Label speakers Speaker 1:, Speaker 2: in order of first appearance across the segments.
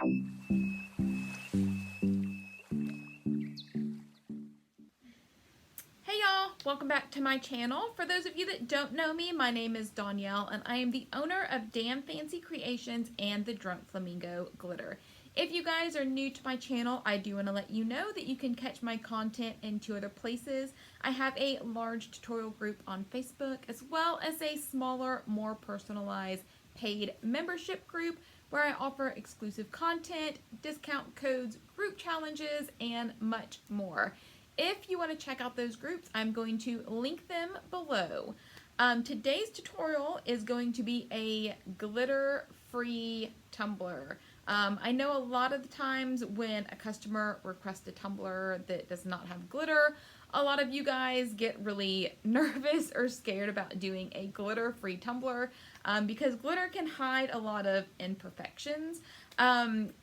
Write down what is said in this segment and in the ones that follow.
Speaker 1: Hey y'all, welcome back to my channel. For those of you that don't know me, my name is Danielle and I am the owner of Damn Fancy Creations and the Drunk Flamingo Glitter. If you guys are new to my channel, I do want to let you know that you can catch my content in two other places. I have a large tutorial group on Facebook as well as a smaller, more personalized paid membership group where I offer exclusive content, discount codes, group challenges, and much more. If you want to check out those groups, I'm going to link them below. Today's tutorial is going to be a glitter-free tumbler. I know a lot of the times when a customer requests a tumbler that does not have glitter, a lot of you guys get really nervous or scared about doing a glitter-free tumbler because glitter can hide a lot of imperfections.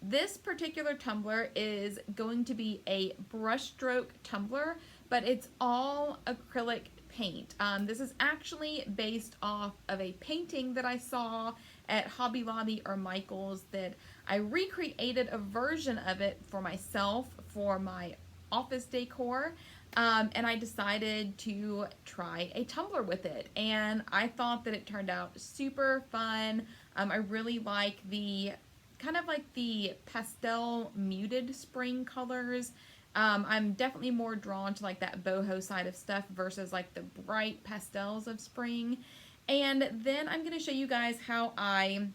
Speaker 1: This particular tumbler is going to be a brushstroke tumbler, but it's all acrylic paint. This is actually based off of a painting that I saw at Hobby Lobby or Michael's that I recreated a version of it for myself for my office decor. And I decided to try a tumbler with it, and I thought that it turned out super fun. I really like the kind of like the pastel muted spring colors. I'm definitely more drawn to like that boho side of stuff versus like the bright pastels of spring. And then I'm going to show you guys how I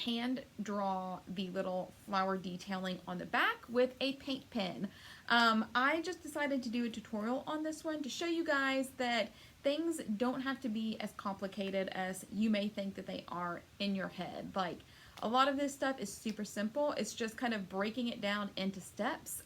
Speaker 1: hand draw the little flower detailing on the back with a paint pen. I just decided to do a tutorial on this one to show you guys that things don't have to be as complicated as you may think that they are in your head. Like, a lot of this stuff is super simple. It's just kind of breaking it down into steps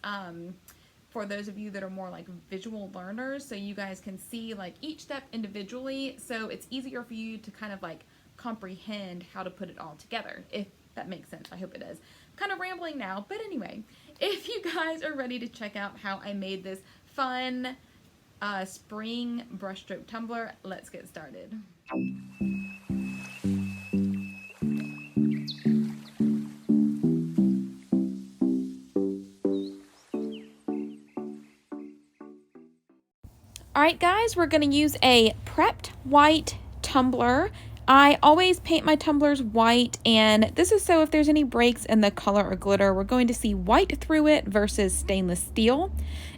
Speaker 1: for those of you that are more like visual learners, so you guys can see like each step individually, so it's easier for you to kind of like comprehend how to put it all together, if that makes sense. I hope it does. I'm kind of rambling now, but anyway, if you guys are ready to check out how I made this fun spring brushstroke tumbler, let's get started. Alright guys, we're going to use a prepped white tumbler. I always paint my tumblers white, and this is so if there's any breaks in the color or glitter, we're going to see white through it versus stainless steel.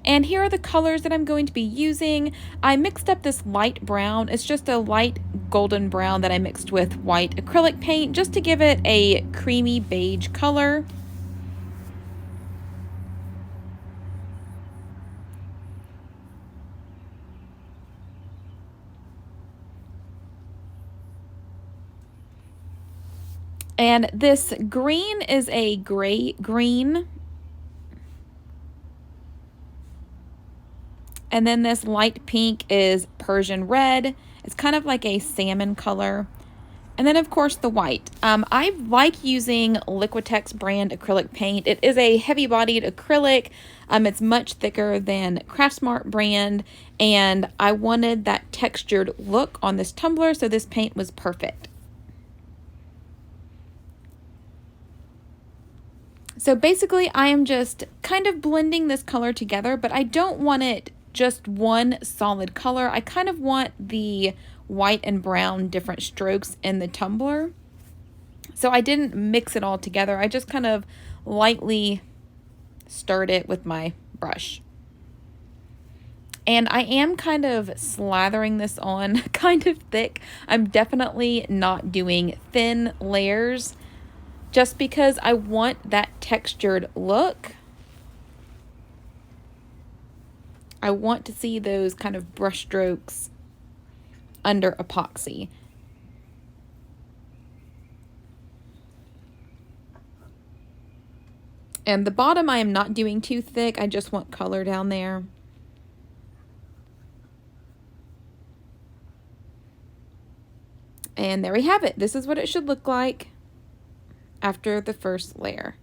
Speaker 1: And here are the colors that I'm going to be using. I mixed up this light brown. It's just a light golden brown that I mixed with white acrylic paint just to give it a creamy beige color. And this green is a gray green. And then this light pink is Persian Red. It's kind of like a salmon color. And then, of course, the white. I like using Liquitex brand acrylic paint. It is a heavy-bodied acrylic. It's much thicker than Craftsmart brand. And I wanted that textured look on this tumbler, so this paint was perfect. So basically, I am just kind of blending this color together, but I don't want it just one solid color. I kind of want the white and brown different strokes in the tumbler. So I didn't mix it all together. I just kind of lightly stirred it with my brush. And I am kind of slathering this on kind of thick. I'm definitely not doing thin layers, just because I want that textured look. I want to see those kind of brush strokes under epoxy. And the bottom I am not doing too thick. I just want color down there. And there we have it. This is what it should look like after the first layer.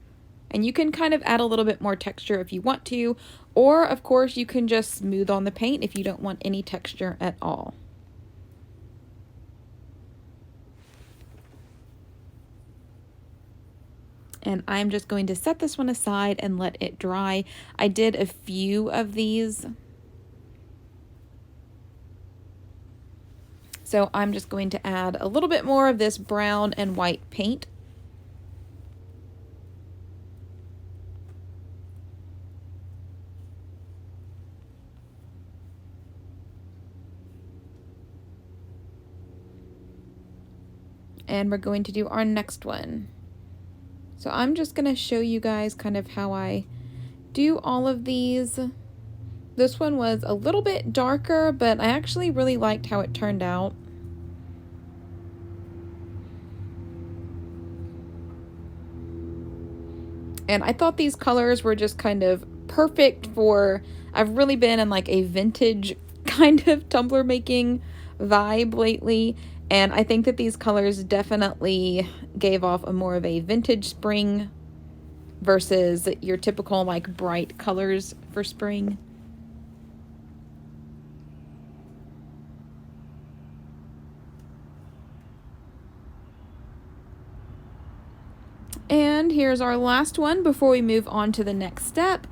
Speaker 1: And you can kind of add a little bit more texture if you want to, or of course you can just smooth on the paint if you don't want any texture at all. And I'm just going to set this one aside and let it dry. I did a few of these. So I'm just going to add a little bit more of this brown and white paint. And we're going to do our next one. So I'm just going to show you guys kind of how I do all of these. This one was a little bit darker, but I actually really liked how it turned out. And I thought these colors were just kind of perfect for, I've really been in like a vintage kind of tumbler making vibe lately. And I think that these colors definitely gave off a more of a vintage spring versus your typical like bright colors for spring. And here's our last one before we move on to the next step.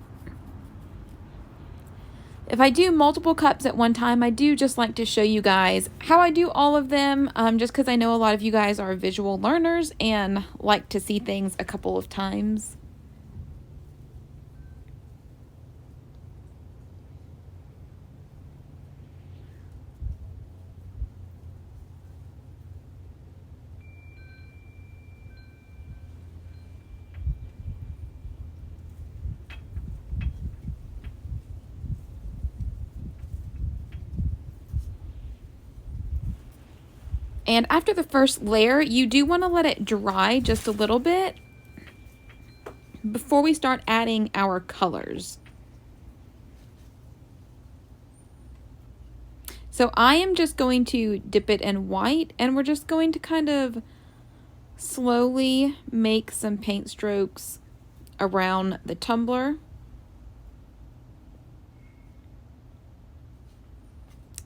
Speaker 1: If I do multiple cups at one time, I do just like to show you guys how I do all of them, just because I know a lot of you guys are visual learners and like to see things a couple of times. And after the first layer, you do want to let it dry just a little bit before we start adding our colors. So I am just going to dip it in white, and we're just going to kind of slowly make some paint strokes around the tumbler.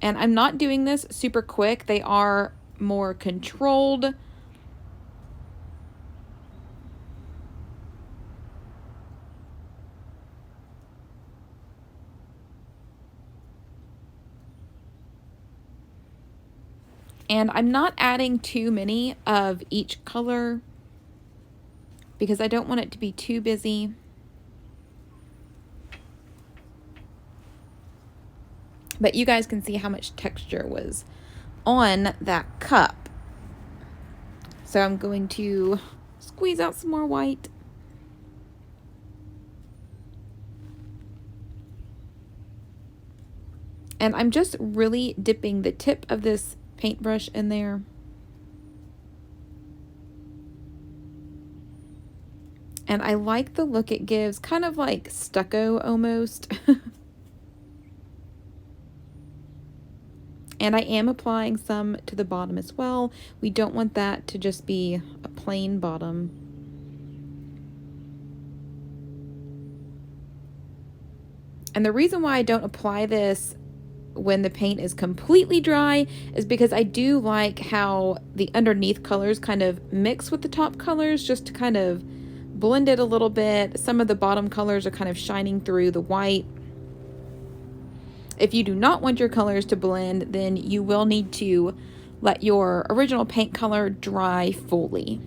Speaker 1: And I'm not doing this super quick. They are more controlled. And I'm not adding too many of each color because I don't want it to be too busy. But you guys can see how much texture was on that cup. So I'm going to squeeze out some more white. And I'm just really dipping the tip of this paintbrush in there. And I like the look it gives, kind of like stucco almost. And I am applying some to the bottom as well. We don't want that to just be a plain bottom. And the reason why I don't apply this when the paint is completely dry is because I do like how the underneath colors kind of mix with the top colors, just to kind of blend it a little bit. Some of the bottom colors are kind of shining through the white. If you do not want your colors to blend, then you will need to let your original paint color dry fully.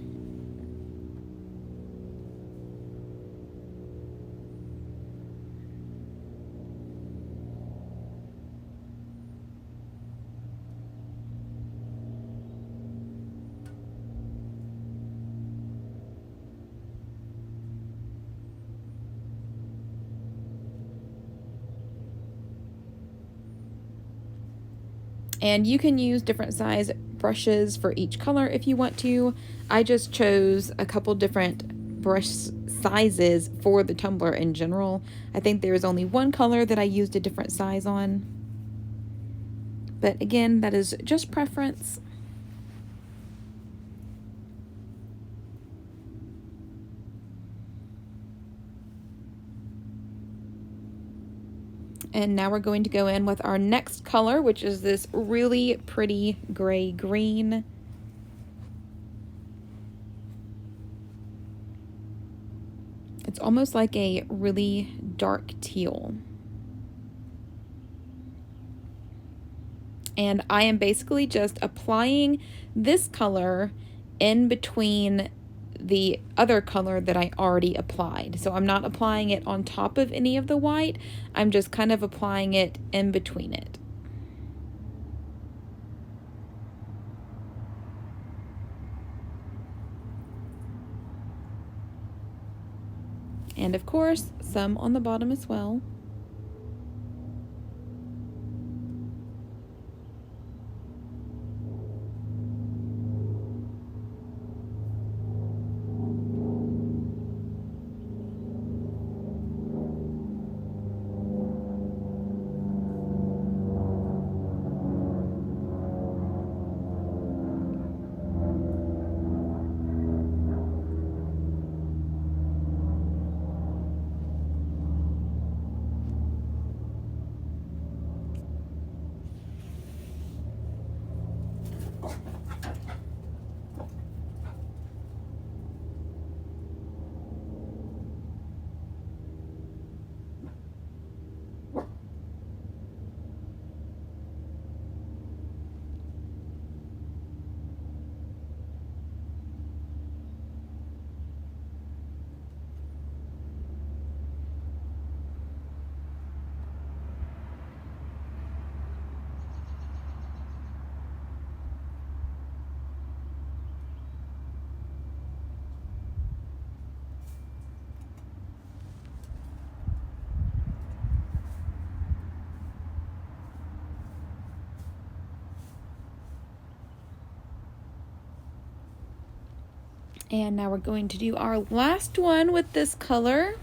Speaker 1: And you can use different size brushes for each color if you want to. I just chose a couple different brush sizes for the tumbler in general. I think there was only one color that I used a different size on. But again, that is just preference. And now we're going to go in with our next color, which is this really pretty gray green. almost like a really dark teal. And I am basically just applying this color in between the other color that I already applied. So I'm not applying it on top of any of the white, I'm just kind of applying it in between it. And of course, some on the bottom as well. And now we're going to do our last one with this color.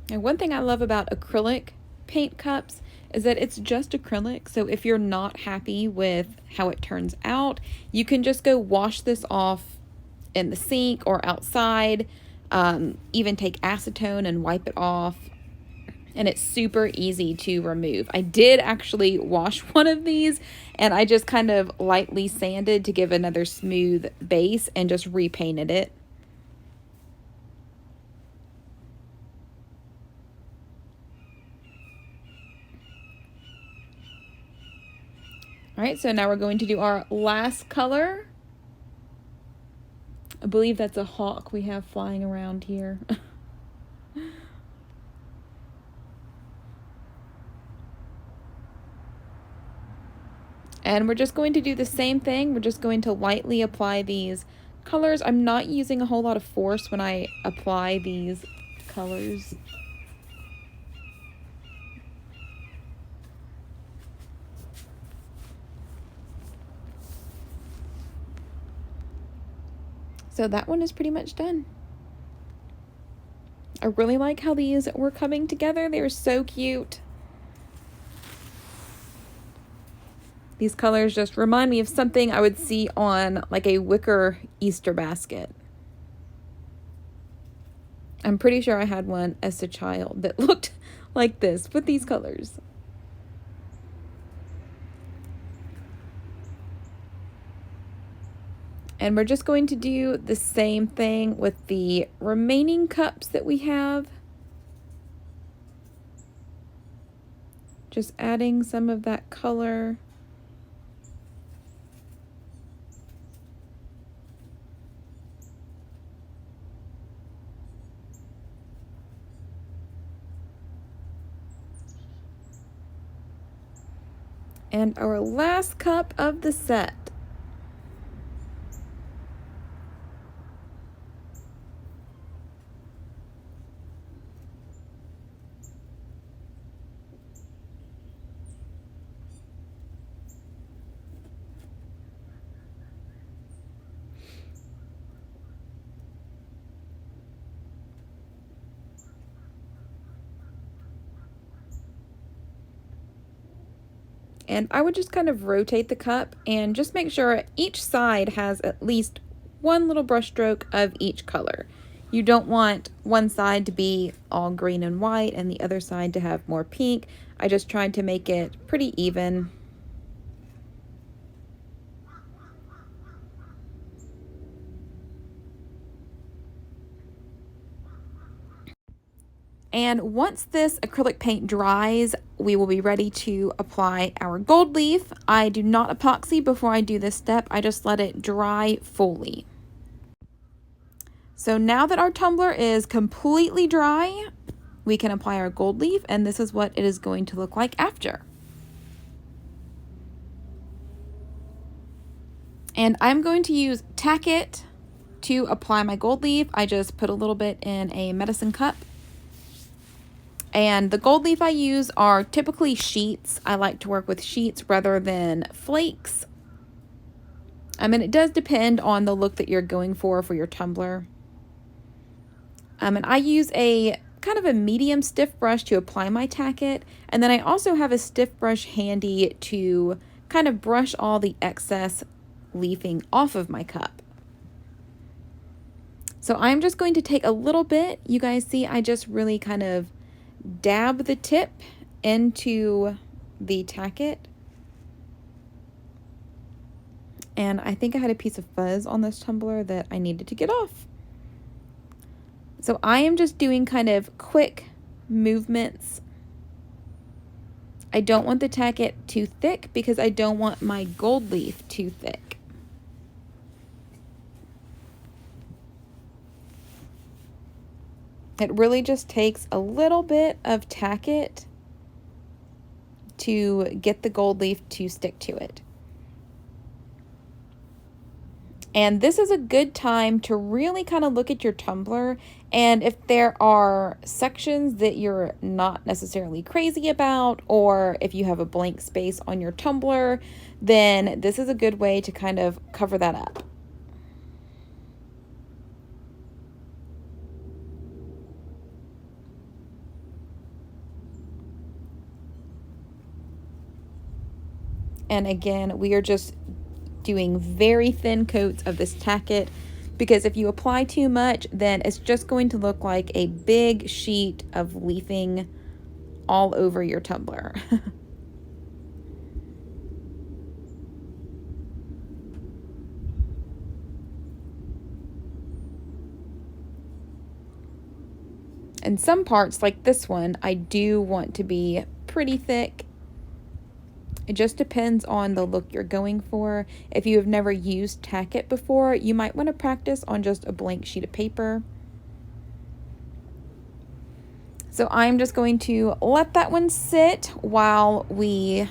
Speaker 1: And one thing I love about acrylic paint cups is that it's just acrylic. So if you're not happy with how it turns out, you can just go wash this off in the sink or outside, even take acetone and wipe it off. And it's super easy to remove. I did actually wash one of these and I just kind of lightly sanded to give another smooth base and just repainted it. All right, so now we're going to do our last color. I believe that's a hawk we have flying around here. And we're just going to do the same thing. We're just going to lightly apply these colors. I'm not using a whole lot of force when I apply these colors. So that one is pretty much done. I really like how these were coming together. They were so cute. These colors just remind me of something I would see on like a wicker Easter basket. I'm pretty sure I had one as a child that looked like this with these colors. And we're just going to do the same thing with the remaining cups that we have. Just adding some of that color. And our last cup of the set. And I would just kind of rotate the cup and just make sure each side has at least one little brush stroke of each color. You don't want one side to be all green and white and the other side to have more pink. I just tried to make it pretty even. And once this acrylic paint dries, we will be ready to apply our gold leaf. I do not epoxy before I do this step. I just let it dry fully. So now that our tumbler is completely dry, we can apply our gold leaf, and this is what it is going to look like after. And I'm going to use Tack It to apply my gold leaf. I just put a little bit in a medicine cup. And the gold leaf I use are typically sheets. I like to work with sheets rather than flakes. I mean, it does depend on the look that you're going for your tumbler. And I use a kind of a medium stiff brush to apply my Tack It. And then I also have a stiff brush handy to kind of brush all the excess leafing off of my cup. So I'm just going to take a little bit. You guys see, I just really kind of dab the tip into the Tack It. And I think I had a piece of fuzz on this tumbler that I needed to get off. So I am just doing kind of quick movements. I don't want the Tack It too thick because I don't want my gold leaf too thick. It really just takes a little bit of Tack It to get the gold leaf to stick to it. And this is a good time to really kind of look at your tumbler, and if there are sections that you're not necessarily crazy about, or if you have a blank space on your tumbler, then this is a good way to kind of cover that up. And again, we are just doing very thin coats of this Tack It, because if you apply too much, then it's just going to look like a big sheet of leafing all over your tumbler. And some parts, like this one, I do want to be pretty thick. It just depends on the look you're going for. If you have never used Tack It before, you might want to practice on just a blank sheet of paper. So I'm just going to let that one sit while we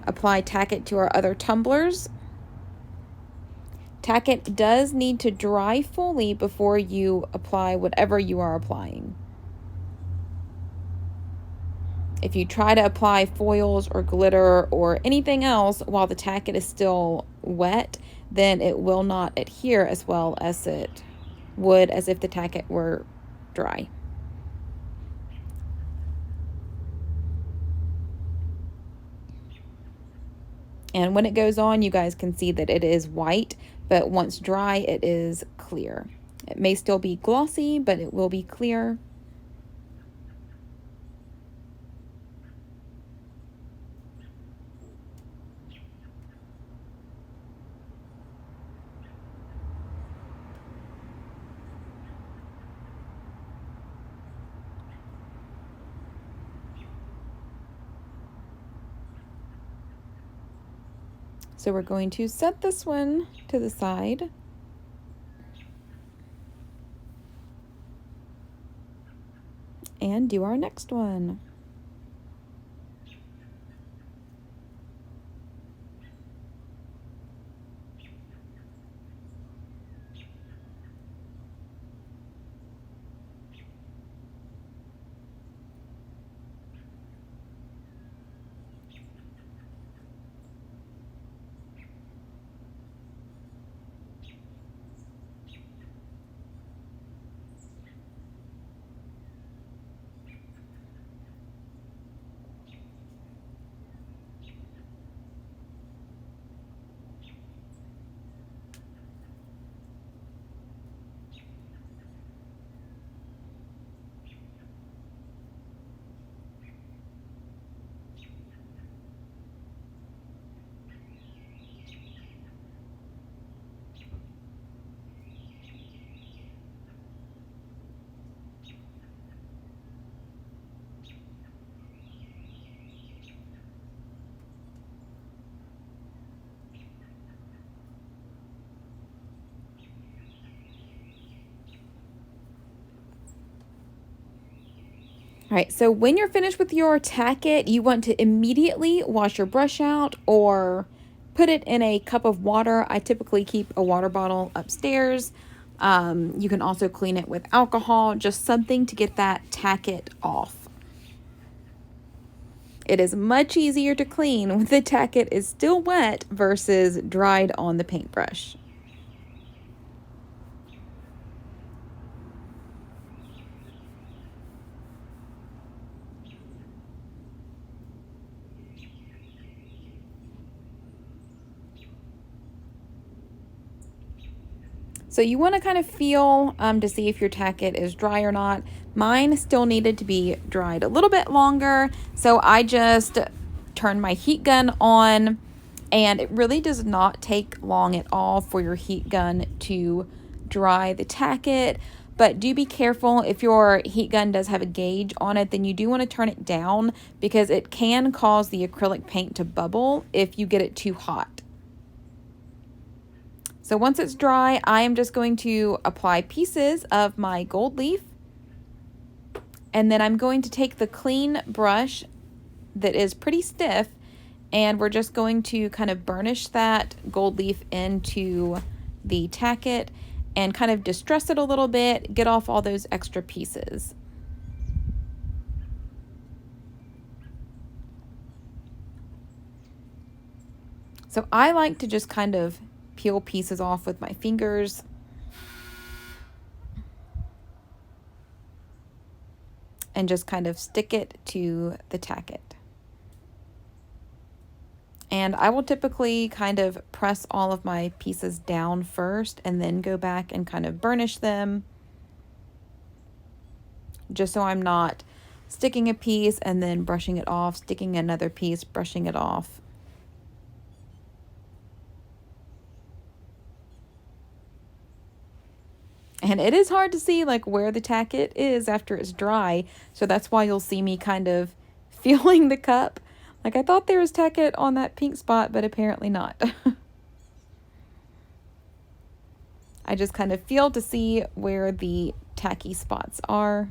Speaker 1: apply Tack It to our other tumblers. Tack It does need to dry fully before you apply whatever you are applying. If you try to apply foils or glitter or anything else while the Tack It is still wet, then it will not adhere as well as it would as if the Tack It were dry. And when it goes on, you guys can see that it is white, but once dry, it is clear. It may still be glossy, but it will be clear. So we're going to set this one to the side. And do our next one. All right, so when you're finished with your tacket, you want to immediately wash your brush out or put it in a cup of water. I typically keep a water bottle upstairs. You can also clean it with alcohol, just something to get that tacket off. It is much easier to clean when the tacket is still wet versus dried on the paintbrush. So you want to kind of feel to see if your tacket is dry or not. Mine still needed to be dried a little bit longer, so I just turned my heat gun on, and it really does not take long at all for your heat gun to dry the tacket. But do be careful, if your heat gun does have a gauge on it, then you do want to turn it down because it can cause the acrylic paint to bubble if you get it too hot. So once it's dry, I am just going to apply pieces of my gold leaf. And then I'm going to take the clean brush that is pretty stiff, and we're just going to kind of burnish that gold leaf into the tacket and kind of distress it a little bit, get off all those extra pieces. So I like to just kind of peel pieces off with my fingers. And just kind of stick it to the tacket. And I will typically kind of press all of my pieces down first and then go back and kind of burnish them, just so I'm not sticking a piece and then brushing it off, sticking another piece, brushing it off. And it is hard to see like where the tacket is after it's dry. So that's why you'll see me kind of feeling the cup. Like I thought there was tacket on that pink spot, but apparently not. I just kind of feel to see where the tacky spots are.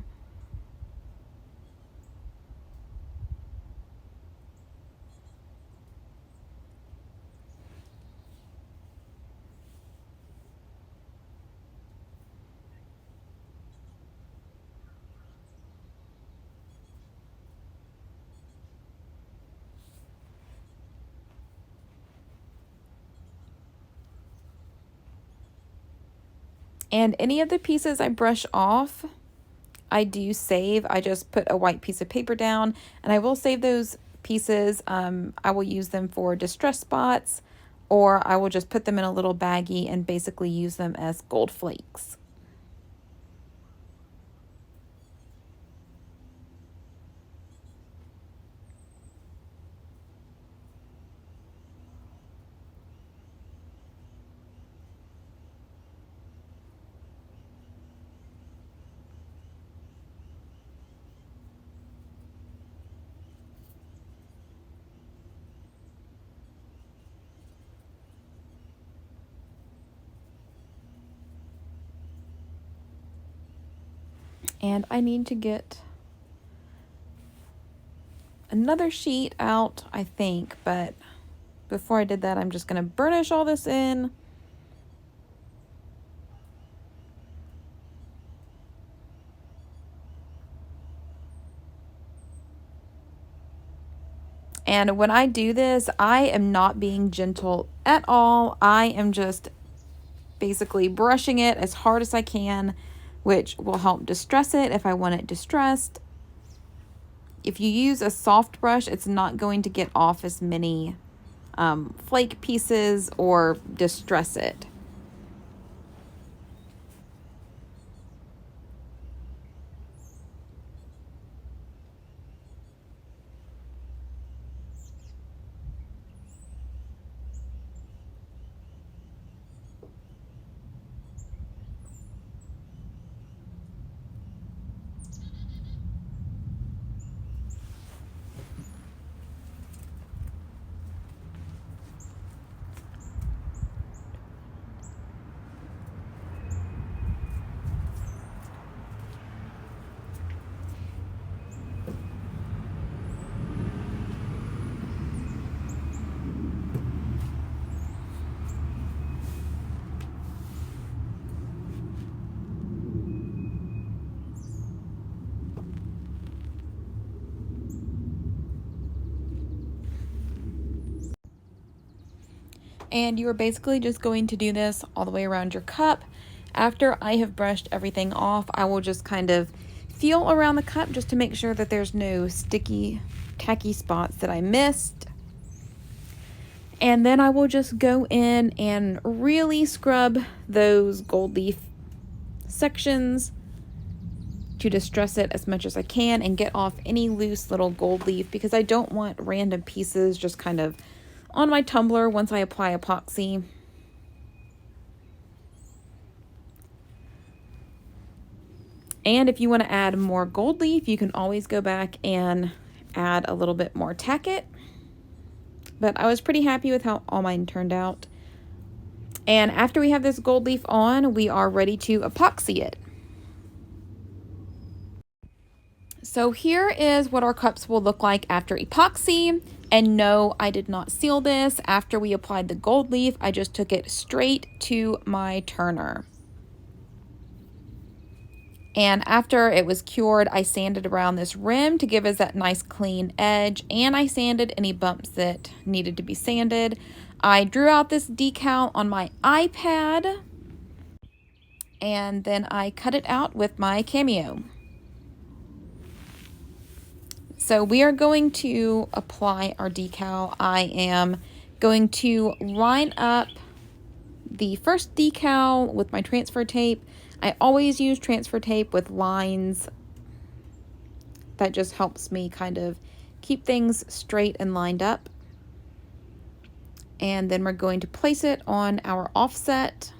Speaker 1: And any of the pieces I brush off, I do save. I just put a white piece of paper down, and I will save those pieces. I will use them for distress spots, or I will just put them in a little baggie and basically use them as gold flakes. And I need to get another sheet out, I think, but before I did that, I'm just going to burnish all this in. And when I do this, I am not being gentle at all. I am just basically brushing it as hard as I can, which will help distress it if I want it distressed. If you use a soft brush, it's not going to get off as many flake pieces or distress it. And you are basically just going to do this all the way around your cup. After I have brushed everything off, I will just kind of feel around the cup just to make sure that there's no sticky, tacky spots that I missed. And then I will just go in and really scrub those gold leaf sections to distress it as much as I can and get off any loose little gold leaf, because I don't want random pieces just kind of on my tumbler once I apply epoxy. And if you want to add more gold leaf, you can always go back and add a little bit more tack it. But I was pretty happy with how all mine turned out. And after we have this gold leaf on, we are ready to epoxy it. So here is what our cups will look like after epoxy. And no, I did not seal this. After we applied the gold leaf, I just took it straight to my turner. And after it was cured, I sanded around this rim to give us that nice clean edge, and I sanded any bumps that needed to be sanded. I drew out this decal on my iPad, and then I cut it out with my Cameo. So we are going to apply our decal. I am going to line up the first decal with my transfer tape. I always use transfer tape with lines. That just helps me kind of keep things straight and lined up. And then we're going to place it on our offset.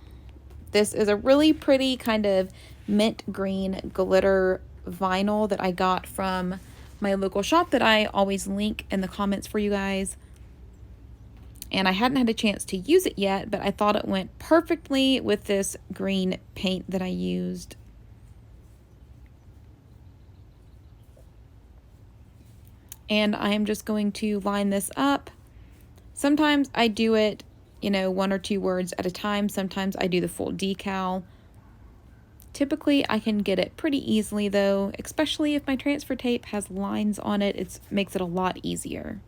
Speaker 1: This is a really pretty kind of mint green glitter vinyl that I got from my local shop that I always link in the comments for you guys. And I hadn't had a chance to use it yet, but I thought it went perfectly with this green paint that I used. And I am just going to line this up. Sometimes I do it, you know, 1 or 2 words at a time. Sometimes I do the full decal. Typically I can get it pretty easily though, especially if my transfer tape has lines on it. It makes it a lot easier.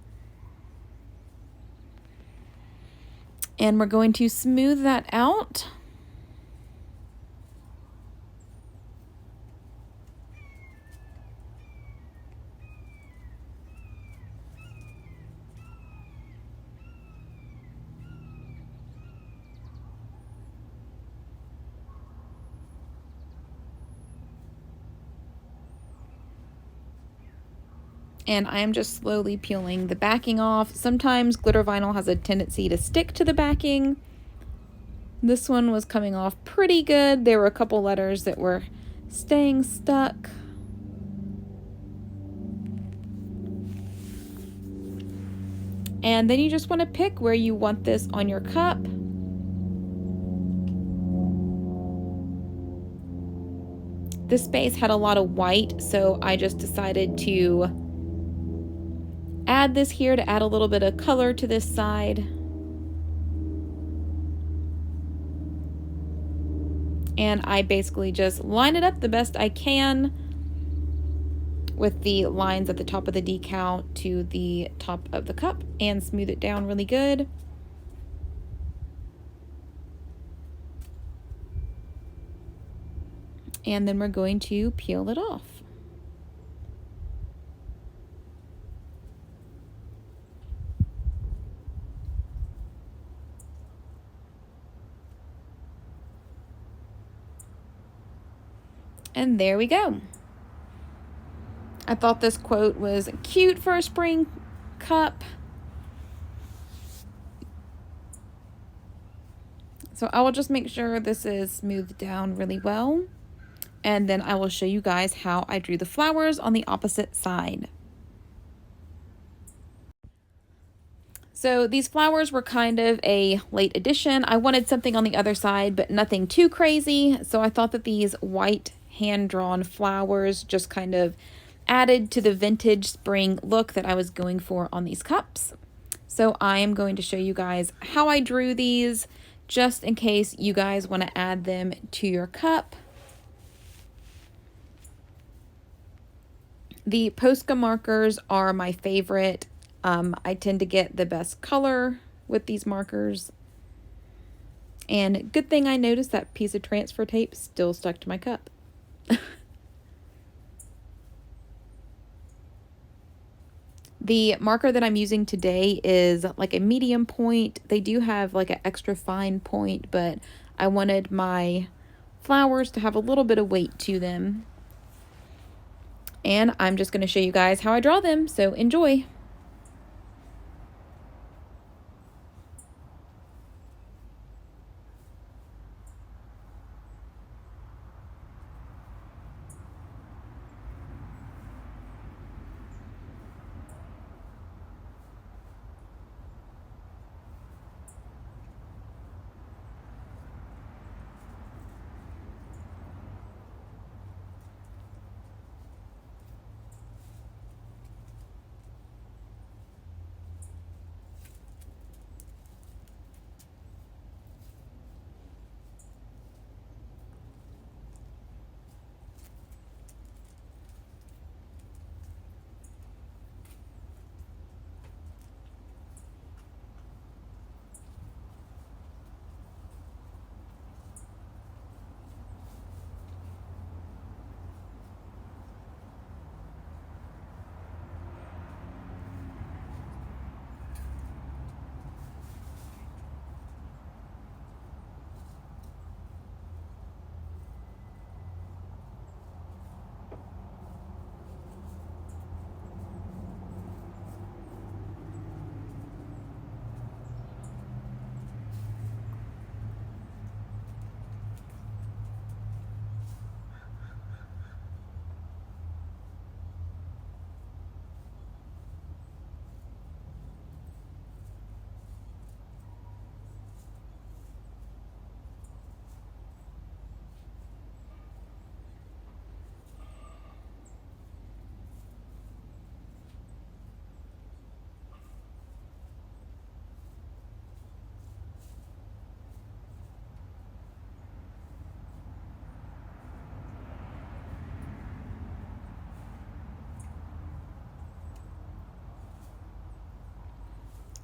Speaker 1: And we're going to smooth that out. And I am just slowly peeling the backing off. Sometimes glitter vinyl has a tendency to stick to the backing. This one was coming off pretty good. There were a couple letters that were staying stuck. And then you just want to pick where you want this on your cup. This space had a lot of white, so I just decided to add this here to add a little bit of color to this side. And I basically just line it up the best I can with the lines at the top of the decal to the top of the cup and smooth it down really good. And then we're going to peel it off. And there we go. I thought this quote was cute for a spring cup. So I will just make sure this is smoothed down really well. And then I will show you guys how I drew the flowers on the opposite side. So these flowers were kind of a late addition. I wanted something on the other side, but nothing too crazy. So I thought that these white hand-drawn flowers just kind of added to the vintage spring look that I was going for on these cups. So I am going to show you guys how I drew these, just in case you guys want to add them to your cup. The Posca markers are my favorite. I tend to get the best color with these markers. And good thing I noticed that piece of transfer tape still stuck to my cup. The marker that I'm using today is like a medium point. They do have like an extra fine point, but I wanted my flowers to have a little bit of weight to them. And I'm just going to show you guys how I draw them, so enjoy.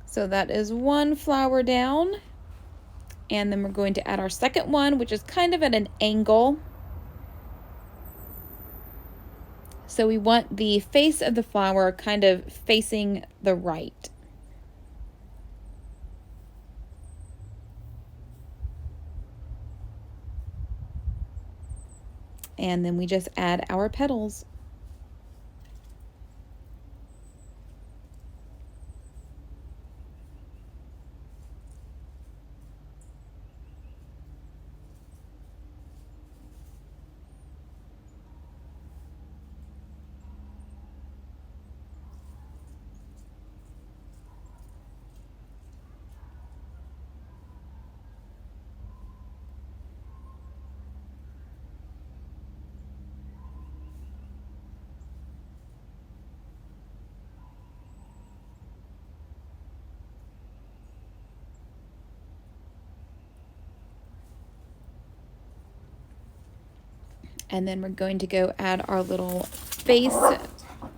Speaker 1: So that is one flower down. And then we're going to add our second one, which is kind of at an angle. So we want the face of the flower kind of facing the right. And then we just add our petals. And then we're going to go add our little face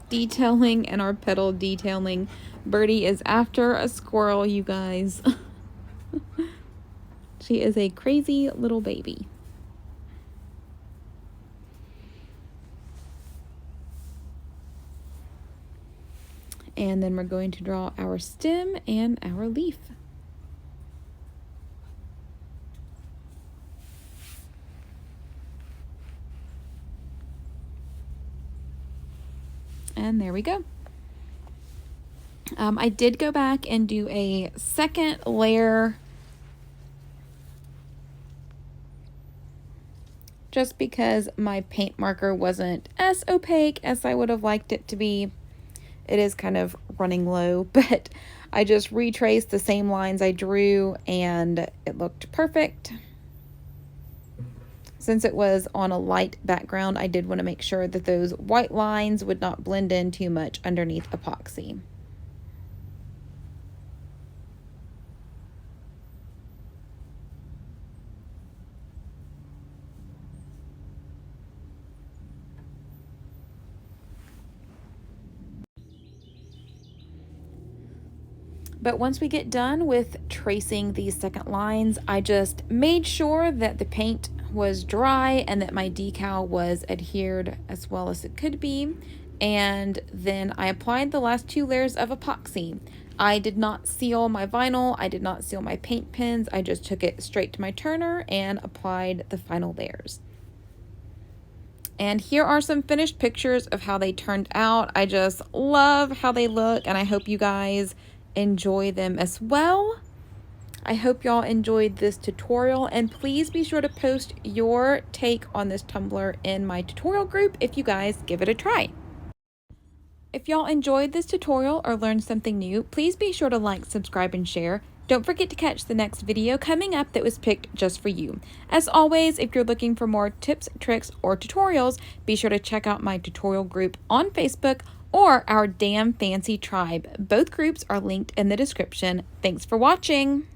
Speaker 1: detailing and our petal detailing. Birdie is after a squirrel, you guys. She is a crazy little baby. And then we're going to draw our stem and our leaf. And there we go. I did go back and do a second layer just because my paint marker wasn't as opaque as I would have liked it to be. It is kind of running low, but I just retraced the same lines I drew and it looked perfect. Since it was on a light background, I did want to make sure that those white lines would not blend in too much underneath epoxy. But once we get done with tracing these second lines, I just made sure that the paint was dry and that my decal was adhered as well as it could be. And then I applied the last 2 layers of epoxy. I did not seal my vinyl, I did not seal my paint pens, I just took it straight to my turner and applied the final layers. And here are some finished pictures of how they turned out. I just love how they look, and I hope you guys enjoy them as well. I hope y'all enjoyed this tutorial, and please be sure to post your take on this tumbler in my tutorial group if you guys give it a try. If y'all enjoyed this tutorial or learned something new, please be sure to like, subscribe, and share. Don't forget to catch the next video coming up that was picked just for you. As always, if you're looking for more tips, tricks, or tutorials, be sure to check out my tutorial group on Facebook or our Damn Fancy Tribe. Both groups are linked in the description. Thanks for watching!